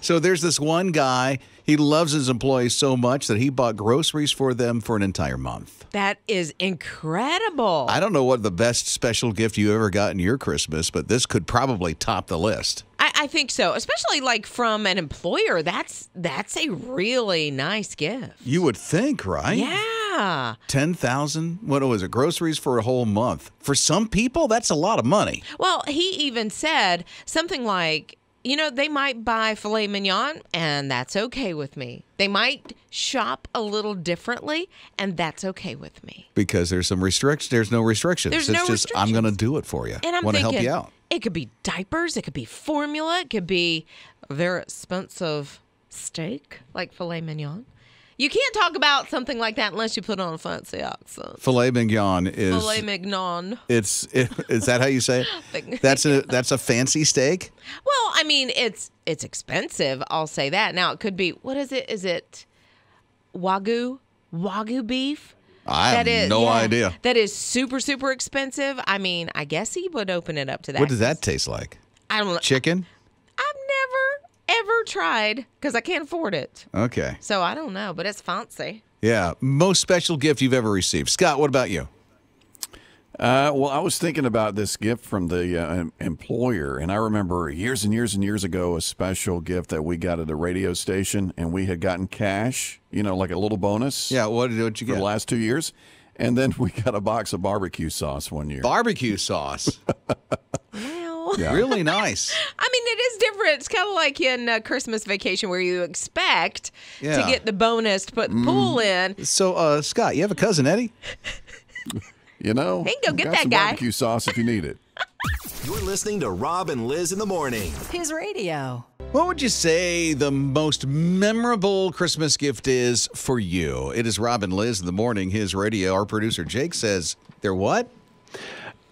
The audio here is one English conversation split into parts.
So there's this one guy, he loves his employees so much that he bought groceries for them for an entire month. That is incredible. I don't know what the best special gift you ever got in your Christmas, but this could probably top the list. I think so, especially like from an employer. That's a really nice gift. You would think, right? Yeah. 10,000, what was it, groceries for a whole month. For some people, that's a lot of money. Well, he even said something like, you know, they might buy filet mignon, and that's okay with me. They might shop a little differently, and that's okay with me. Because there's some restrictions. There's no restrictions. There's it's no just, I'm going to do it for you. And I'm want to thinking, help you out. It could be diapers. It could be formula. It could be a very expensive steak, like filet mignon. You can't talk about something like that unless you put on a fancy accent. Filet mignon is... Filet mignon. Is that how you say it? That's a fancy steak? Well, I mean, it's expensive. I'll say that. Now, it could be, what is it? Is it Wagyu? Wagyu beef? I have no idea. That is super, super expensive. I mean, I guess he would open it up to that. What does that taste like? I don't know. Chicken? I've never, ever tried because I can't afford it. Okay. So I don't know, but it's fancy. Yeah. Most special gift you've ever received. Scott, what about you? Well, I was thinking about this gift from the employer, and I remember years and years and years ago a special gift that we got at a radio station, and we had gotten cash, you know, like a little bonus. Yeah, what did you get? For the last 2 years. And then we got a box of barbecue sauce one year. Barbecue sauce? Well, yeah. Really nice. I mean, it is different. It's kind of like in Christmas Vacation where you expect to get the bonus to put the pool in. So, Scott, you have a cousin, Eddie? You know, hey, go get got that some guy. Barbecue sauce if you need it. You're listening to Rob and Lizz in the morning. His radio. What would you say the most memorable Christmas gift is for you? It is Rob and Lizz in the morning. His radio. Our producer Jake says they're what?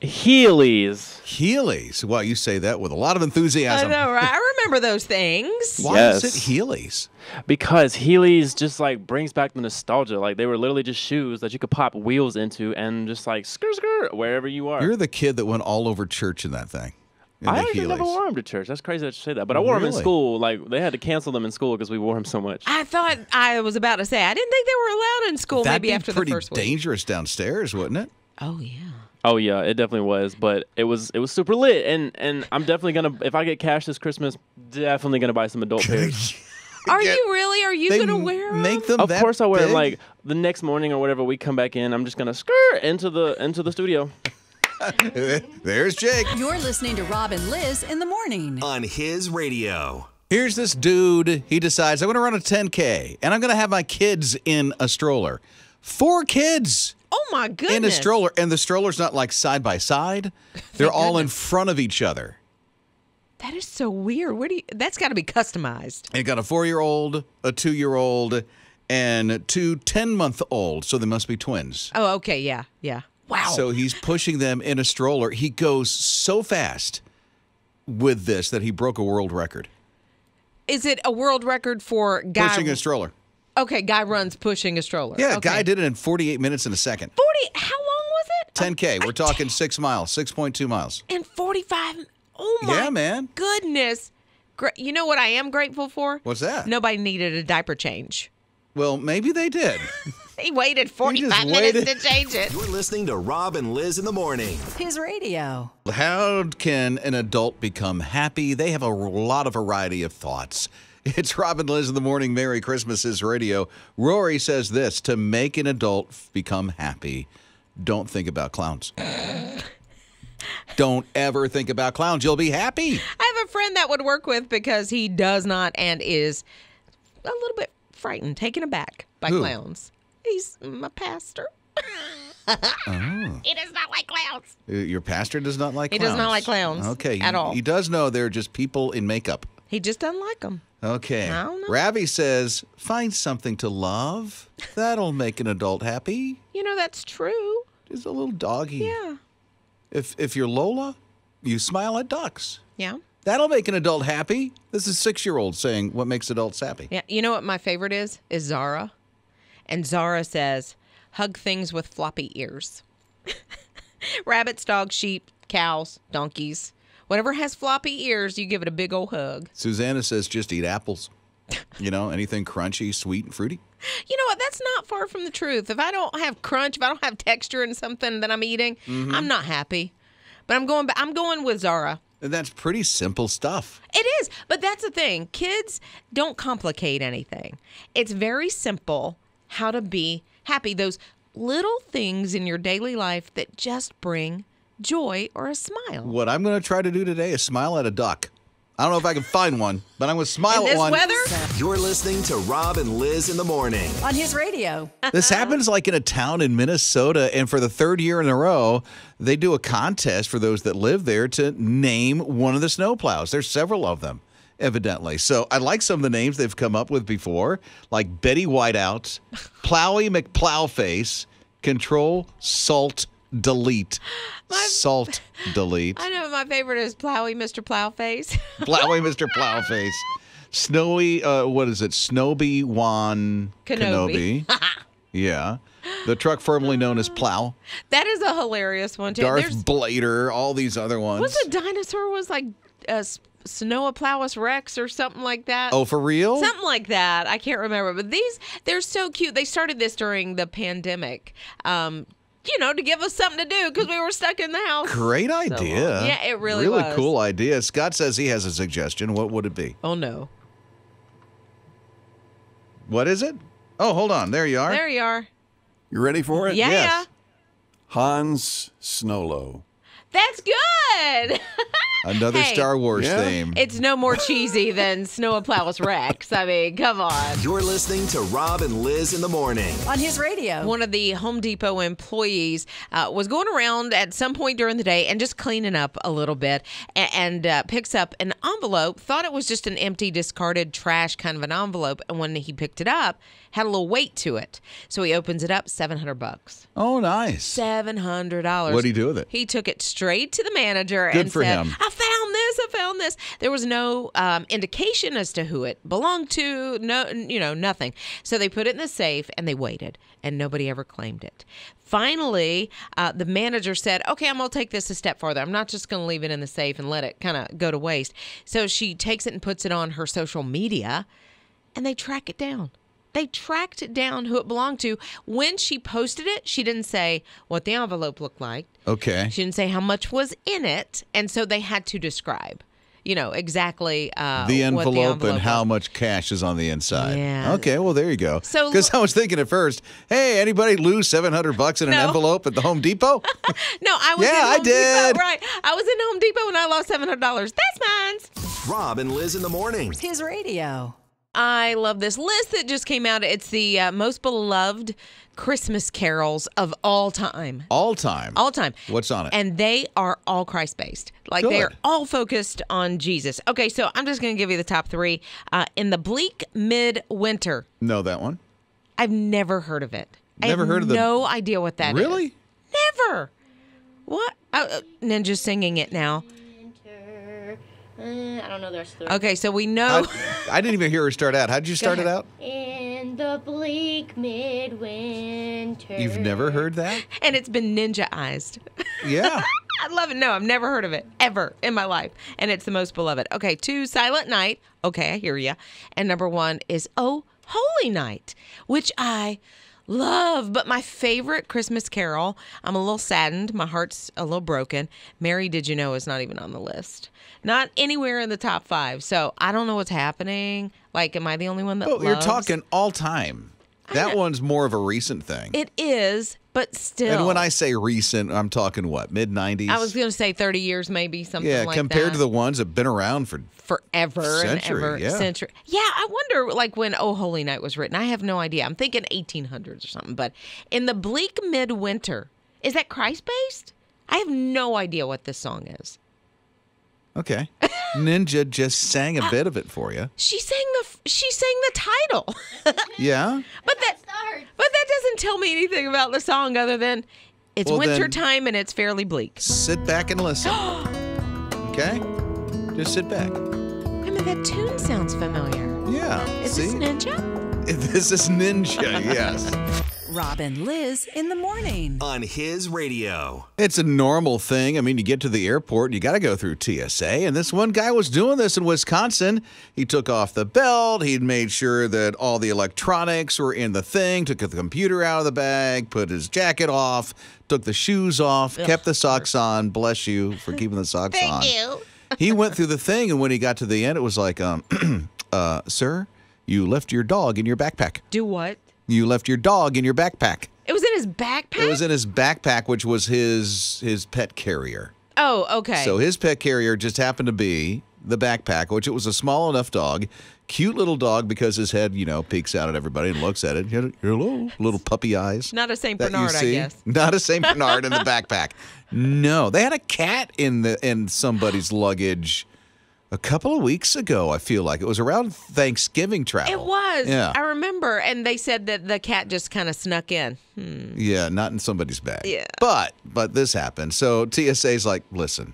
Heelys. Heelys. Well, you say that with a lot of enthusiasm. I know, right? I remember those things. Why Yes. is it Heelys? Because Heelys just like brings back the nostalgia. Like they were literally just shoes that you could pop wheels into and just like skirt wherever you are. You're the kid that went all over church in that thing. In I the actually never Heelys. wore them to church. That's crazy that you say that. But I wore them in Really? school. Like they had to cancel them in school because we wore them so much. I thought I was about to say, I didn't think they were allowed in school That'd maybe be after the pretty first week. dangerous downstairs, wouldn't it? Oh, yeah. Oh yeah, it definitely was. But it was super lit. And I'm definitely gonna, if I get cash this Christmas, definitely gonna buy some adult pairs. Are you really? Are you going to wear them? Make them Of that course I wear them. big? Like the next morning or whatever we come back in, I'm just gonna skirt into the studio. There's Jake. You're listening to Rob and Liz in the morning. On his radio. Here's this dude. He decides, I'm going to run a 10K, and I'm going to have my kids in a stroller. 4 kids Oh, my goodness. in a stroller. And the stroller's not like side by side. They're all in front of each other. That is so weird. That's got to be customized. And got a 4-year-old, a 2-year-old, and 2 10-month-olds. So they must be twins. Oh, okay. Yeah. Yeah. Wow. So he's pushing them in a stroller. He goes so fast with this that he broke a world record. Is it a world record for guy? Pushing a stroller. Okay, guy runs pushing a stroller. Yeah, a okay. guy did it in 48 minutes and a second. 40. How long was it? 10K. We're talking 6 miles, 6.2 miles. And 45. Oh my Yeah, man. goodness. You know what I am grateful for? What's that? Nobody needed a diaper change. Well, maybe they did. He waited 45 just minutes waited. to change it. You're listening to Rob and Lizz in the morning. His radio. How can an adult become happy? They have a lot of variety of thoughts. It's Rob and Lizz in the morning. Merry Christmas is radio. Rory says this: to make an adult become happy, don't think about clowns. Don't ever think about clowns. You'll be happy. I have a friend that would work with because he does not and is a little bit frightened, taken aback by Who? clowns. He's my pastor. Oh. He does not like clowns. Your pastor does not like He clowns? does not like clowns Okay. at all. He does know they're just people in makeup. He just doesn't like them. Okay. I don't know. Ravi says, find something to love. That'll make an adult happy. You know, that's true. Just a little doggy. Yeah. If you're Lola, you smile at ducks. Yeah. That'll make an adult happy. This is a 6-year-old saying what makes adults happy. Yeah. You know what my favorite is? Is Zara. And Zara says, hug things with floppy ears. Rabbits, dogs, sheep, cows, donkeys. Whatever has floppy ears, you give it a big old hug. Susanna says just eat apples. Anything crunchy, sweet, and fruity. You know what? That's not far from the truth. If I don't have crunch, if I don't have texture in something that I'm eating, I'm not happy. But I'm going with Zara. And that's pretty simple stuff. It is. But that's the thing. Kids don't complicate anything. It's very simple how to be happy. Those little things in your daily life that just bring joy or a smile. What I'm going to try to do today is smile at a duck. I don't know if I can find one, but I'm going to smile In at this one. weather? You're listening to Rob and Liz in the morning. On his radio. This happens like in a town in Minnesota, and for the third year in a row, they do a contest for those that live there to name one of the snowplows. There's several of them, evidently. So I like some of the names they've come up with before, like Betty Whiteout, Plowy McPlowface, Control, Salt, Delete. Salt, Delete. I know my favorite is Plowy Mr. Plowface. Plowy Mr. Plowface. Snowy, what is it? Snowy Juan Kenobi. Yeah. The truck formerly known as Plow. That is a hilarious one, too. Darth Blader, all these other ones. What's a dinosaur was like Snowoplawus Rex or something like that? Oh, for real? Something like that. I can't remember. But they're so cute. They started this during the pandemic. To give us something to do because we were stuck in the house. Great idea. Yeah, it really was. Really cool idea. Scott says he has a suggestion. What would it be? Oh, no. What is it? Oh, hold on. There you are. There you are. You ready for it? Yeah. Yes. Hans Snowlow. That's good. Another Hey. Star Wars Yeah. theme. It's no more cheesy than Snowoplawus Rex. I mean, come on. You're listening to Rob and Liz in the morning. On his radio. One of the Home Depot employees was going around at some point during the day and just cleaning up a little bit and picks up an envelope, thought it was just an empty, discarded trash kind of an envelope. And when he picked it up, had a little weight to it. So he opens it up, $700. Oh, nice. $700. What'd he do with it? He took it straight to the manager Good and for said, him. I found this. There was no indication as to who it belonged to, nothing. So they put it in the safe and they waited, and nobody ever claimed it. Finally, the manager said, okay, I'm going to take this a step farther. I'm not just going to leave it in the safe and let it kind of go to waste. So she takes it and puts it on her social media, and they track it down. They tracked down who it belonged to. When she posted it, she didn't say what the envelope looked like. Okay. She didn't say how much was in it. And so they had to describe, exactly The what the envelope and was. how much cash is on the inside. Yeah. Okay, well, there you go. So- Because I was thinking at first, hey, anybody lose $700 in an No. envelope at the Home Depot? No, I was Yeah, in I Home did. Depot. Right. I was in Home Depot when I lost $700. That's mine. Rob and Liz in the morning. His radio. I love this list that just came out. It's the most beloved Christmas carols of all time. All time. All time. What's on it? And they are all Christ-based. Like, they are Good. all focused on Jesus. Okay, so I'm just going to give you the top three. In the bleak midwinter, Know that one. I've never heard of it. Never I heard have of the- no idea what that is. Really? Never. What? Ninja's singing it now. I don't know the rest of the Okay, so we know. I didn't even hear her start out. How did you start it ahead. out? In the bleak midwinter. You've never heard that? And it's been ninja-ized. Yeah. I love it. No, I've never heard of it ever in my life. And it's the most beloved. Okay, 2, Silent Night. Okay, I hear you. And number 1 is Oh, Holy Night, which I love. But my favorite Christmas carol, I'm a little saddened. My heart's a little broken. Mary, Did You Know is not even on the list. Not anywhere in the top 5. So I don't know what's happening. Like, am I the only one that Well, you're loves? talking all time. That one's more of a recent thing. It is, but still. And when I say recent, I'm talking what, mid-90s? I was going to say 30 years, maybe, something like that. compared to the ones that have been around for forever Century, and ever. yeah. Century. Yeah, I wonder, like, when Oh Holy Night was written. I have no idea. I'm thinking 1800s or something. But in the bleak midwinter, is that Christ-based? I have no idea what this song is. Okay. Ninja just sang a bit of it for you. She sang the title. Yeah? But that doesn't tell me anything about the song other than it's Well, then- wintertime and it's fairly bleak. Sit back and listen. Okay? Just sit back. I mean, that tune sounds familiar. Yeah. Is See? this Ninja? This is Ninja, yes. Rob and Lizz in the morning. On his radio. It's a normal thing. I mean, you get to the airport, you got to go through TSA. And this one guy was doing this in Wisconsin. He took off the belt. He'd made sure that all the electronics were in the thing, took the computer out of the bag, put his jacket off, took the shoes off, kept the socks on. Bless you for keeping the socks on. Thank you. He went through the thing, and when he got to the end, it was like, sir, you left your dog in your backpack. Do what? You left your dog in your backpack. It was in his backpack? It was in his backpack, which was his pet carrier. Oh, okay. So his pet carrier just happened to be the backpack, which it was a small enough dog, cute little dog because his head, peeks out at everybody and looks at it. Hello, little puppy eyes. Not a St. that you Bernard, I see. guess. Not a St. Bernard in the backpack. No, they had a cat in somebody's luggage a couple of weeks ago, I feel like. It was around Thanksgiving travel. It was. Yeah. I remember. And they said that the cat just kind of snuck in. Yeah, not in somebody's bag. Yeah. But this happened. So TSA's like, listen,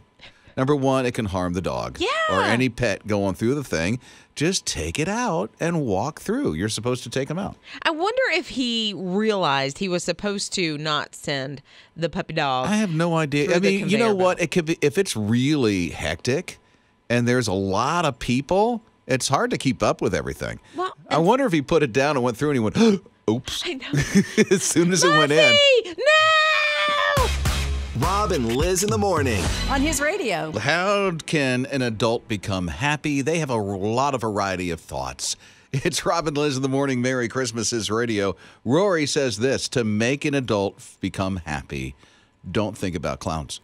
number one, it can harm the dog. Yeah. Or any pet going through the thing. Just take it out and walk through. You're supposed to take them out. I wonder if he realized he was supposed to not send the puppy dog. I have no idea. through I the mean, you know conveyor what? belt. It could be, if it's really hectic and there's a lot of people, it's hard to keep up with everything. Well, I wonder if he put it down and went through and he went, oops, I know. as soon as it went in. Muffy, no! Rob and Lizz in the morning. On his radio. How can an adult become happy? They have a lot of variety of thoughts. It's Rob and Lizz in the morning. Merry Christmas is radio. Rory says this: to make an adult become happy, don't think about clowns.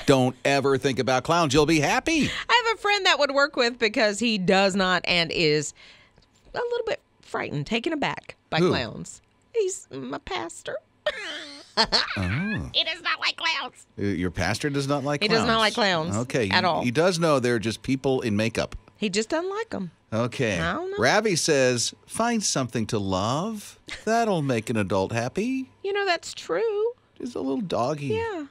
Don't ever think about clowns. You'll be happy. I have a friend that would work with because he does not and is a little bit frightened, taken aback by Who? clowns. He's my pastor. He does not like clowns. Your pastor does not like He clowns. does not like clowns Okay. at all. He does know they're just people in makeup. He just doesn't like them. Okay. I don't know. Ravi says, find something to love. That'll make an adult happy. That's true. Just a little doggy. Yeah.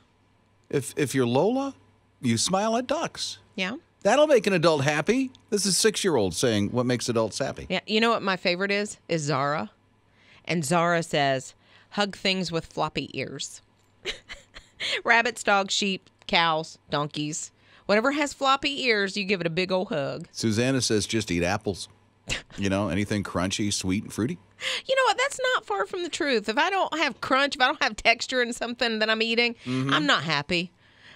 If you're Lola, you smile at ducks. Yeah. That'll make an adult happy. This is a 6-year-old saying what makes adults happy. Yeah. You know what my favorite is? Is Zara. And Zara says, hug things with floppy ears. Rabbits, dogs, sheep, cows, donkeys. Whatever has floppy ears, you give it a big old hug. Susanna says just eat apples. Anything crunchy, sweet, and fruity. You know what? That's not far from the truth. If I don't have crunch, if I don't have texture in something that I'm eating, I'm not happy.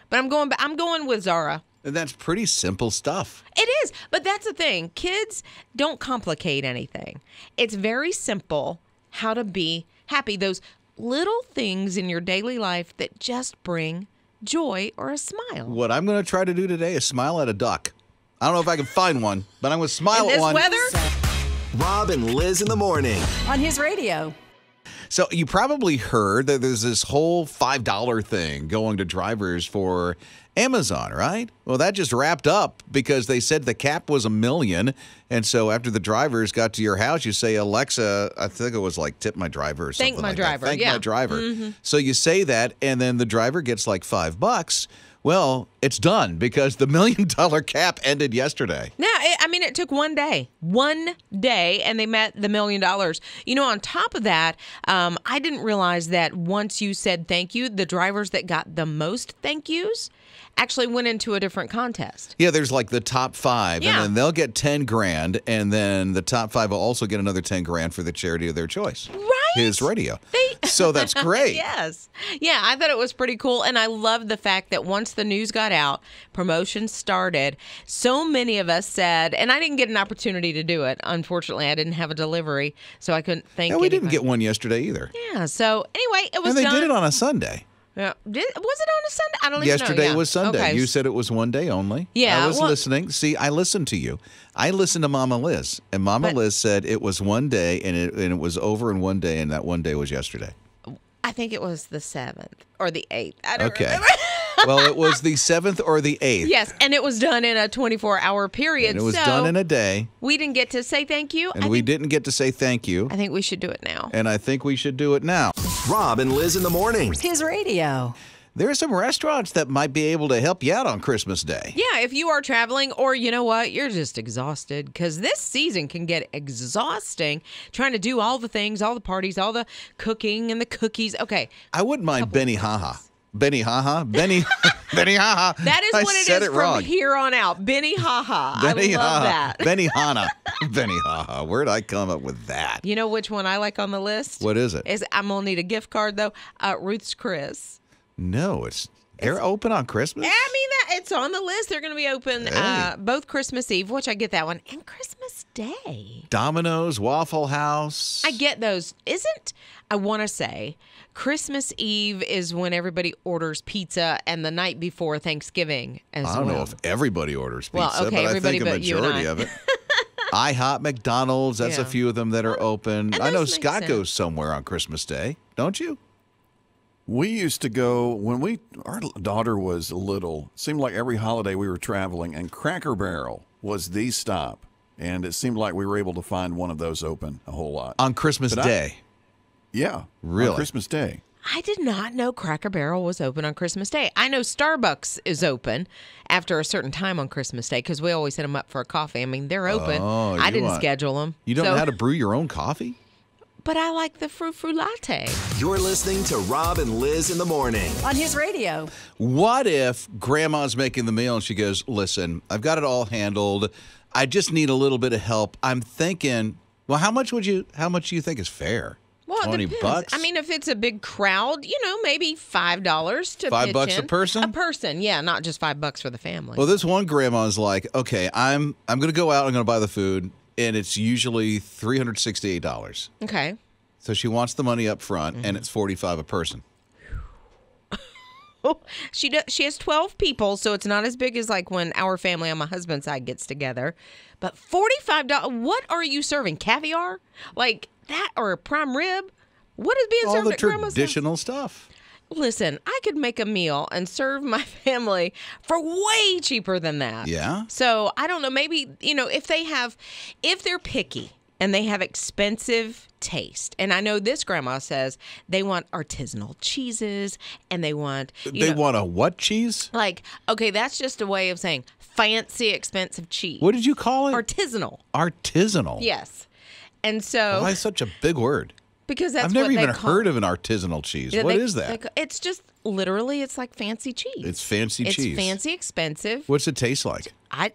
But I'm going with Zara. And that's pretty simple stuff. It is. But that's the thing. Kids don't complicate anything. It's very simple how to be happy. Those little things in your daily life that just bring joy or a smile. What I'm going to try to do today is smile at a duck. I don't know if I can find one, but I'm going to smile In at this one. weather? Rob and Lizz in the morning. On his radio. So you probably heard that there's this whole $5 thing going to drivers for Amazon, right? Well, that just wrapped up because they said the cap was $1 million. And so after the drivers got to your house, you say, Alexa, I think it was like tip my driver or something Thank my like driver, that. Thank yeah. my driver. So you say that, and then the driver gets like $5. Well, it's done because the $1 million cap ended yesterday. No, it took one day, and they met the $1 million. On top of that, I didn't realize that once you said thank you, the drivers that got the most thank yous actually went into a different contest. Yeah, there's like the top 5, Yeah. and then they'll get 10 grand, and then the top 5 will also get another 10 grand for the charity of their choice. Right? His radio. So that's great. Yes. Yeah, I thought it was pretty cool. And I love the fact that once the news got out, promotion started, so many of us said, and I didn't get an opportunity to do it. Unfortunately, I didn't have a delivery, so I couldn't thank And we didn't anybody. get one yesterday either. Yeah, so anyway, it was And they done. did it on a Sunday. Yeah. Was it on a Sunday? I don't even know. Yesterday Yeah. was Sunday. Okay. You said it was one day only. Yeah, I was well- listening. See, I listened to you. I listened to Mama Liz. And Mama But- Liz said it was one day and it was over in one day, and that one day was yesterday. I think it was the 7th or the 8th. I don't Okay. remember. Well, it was the 7th or the 8th. Yes, and it was done in a 24-hour period. And it was so done in a day. we didn't get to say thank you. And we didn't get to say thank you. I think we should do it now. And I think we should do it now. Rob and Lizz in the morning. His radio. There are some restaurants that might be able to help you out on Christmas Day. Yeah, if you are traveling or you know what, you're just exhausted because this season can get exhausting trying to do all the things, all the parties, all the cooking and the cookies. Okay. I wouldn't mind Benny Haha. Benny Haha? Benny Haha. That is what it is from wrong. here on out. Benny Haha. Benny I love Haha. that. Benny Hanna. Benny Haha. Where'd I come up with that? You know which one I like on the list? What is it? I'm going to need a gift card, though. Ruth's Chris. No, they're open on Christmas? I mean, it's on the list. They're going to be open Hey. both Christmas Eve, which I get that one, and Christmas Day. Domino's, Waffle House. I get those. I want to say, Christmas Eve is when everybody orders pizza and the night before Thanksgiving as well. I don't know if everybody orders pizza, Well, okay, but I everybody think a but you and majority I. of it. IHOP, McDonald's, that's a Yeah. few of them that are open. And I know those make Scott sense. goes somewhere on Christmas Day, don't you? We used to go when our daughter was little. It seemed like every holiday we were traveling, and Cracker Barrel was the stop. And it seemed like we were able to find one of those open a whole lot. On Christmas But Day. Yeah, Really? on Christmas Day. I did not know Cracker Barrel was open on Christmas Day. I know Starbucks is open after a certain time on Christmas Day because we always hit them up for a coffee. I mean, they're open. Oh, I you didn't want- schedule them. You don't know how to brew your own coffee? But I like the frou-frou latte. You're listening to Rob and Liz in the morning. On his radio. What if grandma's making the meal and she goes, listen, I've got it all handled. I just need a little bit of help. I'm thinking, well, how much do you think is fair? Well, it 20 depends. bucks? I mean, if it's a big crowd, maybe $5 to $5 pitch a in. person? A person, yeah, not just $5 for the family. Well, this one grandma's like, okay, I'm going to go out. I'm going to buy the food, and it's usually $368. Okay. So she wants the money up front, and it's $45 a person. She has 12 people, so it's not as big as like when our family on my husband's side gets together. But $45, what are you serving? Caviar? Like that or a prime rib? What is being All served the at grandma's house? traditional stuff. Listen, I could make a meal and serve my family for way cheaper than that. Yeah? So I don't know. Maybe, if they're picky and they have expensive taste, and I know this grandma says they want artisanal cheeses and they want, They want a what cheese? like, okay, that's just a way of saying fancy, expensive cheese. What did you call it? Artisanal. Artisanal. Yes. And so, Why such a big word? because that's I've never what they even call heard of an artisanal cheese. Yeah, What is that? it's just literally, it's like fancy cheese. It's fancy cheese. It's fancy, expensive. What's it taste like? I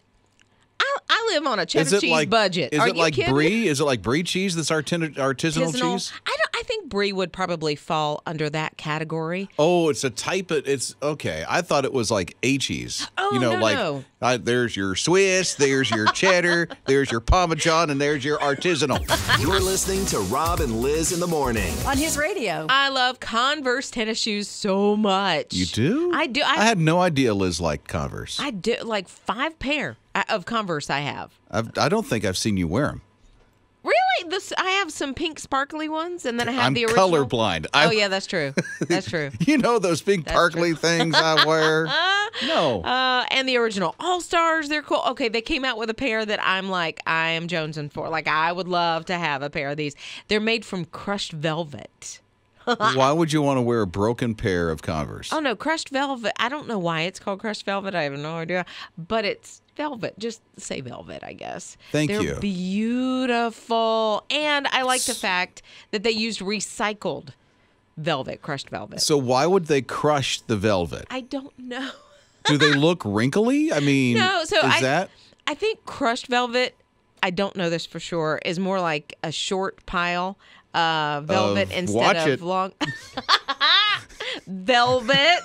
live on a cheddar Is it cheese like budget. Is Are it you like kidding? brie? Is it like brie cheese? That's artisanal cheese. I think brie would probably fall under that category. Oh, it's a type of. It's okay. I thought it was like a cheese. Oh, no. There's your Swiss, there's your cheddar, there's your Parmesan, and there's your artisanal. You're listening to Rob and Liz in the morning. On his radio. I love Converse tennis shoes so much. You do? I do. I had no idea Liz liked Converse. I do, like 5 pair of Converse I have. I don't think I've seen you wear them. Really? I have some pink sparkly ones, and then I have I'm the original. colorblind. Oh, yeah, that's true. That's true. You know those pink sparkly things I wear? No. And the original All-Stars, they're cool. Okay, they came out with a pair that I'm like, I am jonesing for. Like, I would love to have a pair of these. They're made from crushed velvet. Why would you want to wear a broken pair of Converse? Oh, no, crushed velvet. I don't know why it's called crushed velvet. I have no idea. But it's velvet. Just say velvet, I guess. Thank you. They're beautiful. And I like the fact that they used recycled velvet, crushed velvet. So why would they crush the velvet? I don't know. Do they look wrinkly? I mean, No, so I I think crushed velvet, I don't know this for sure, is more like a short pile of velvet Of- instead watch of it. long velvet.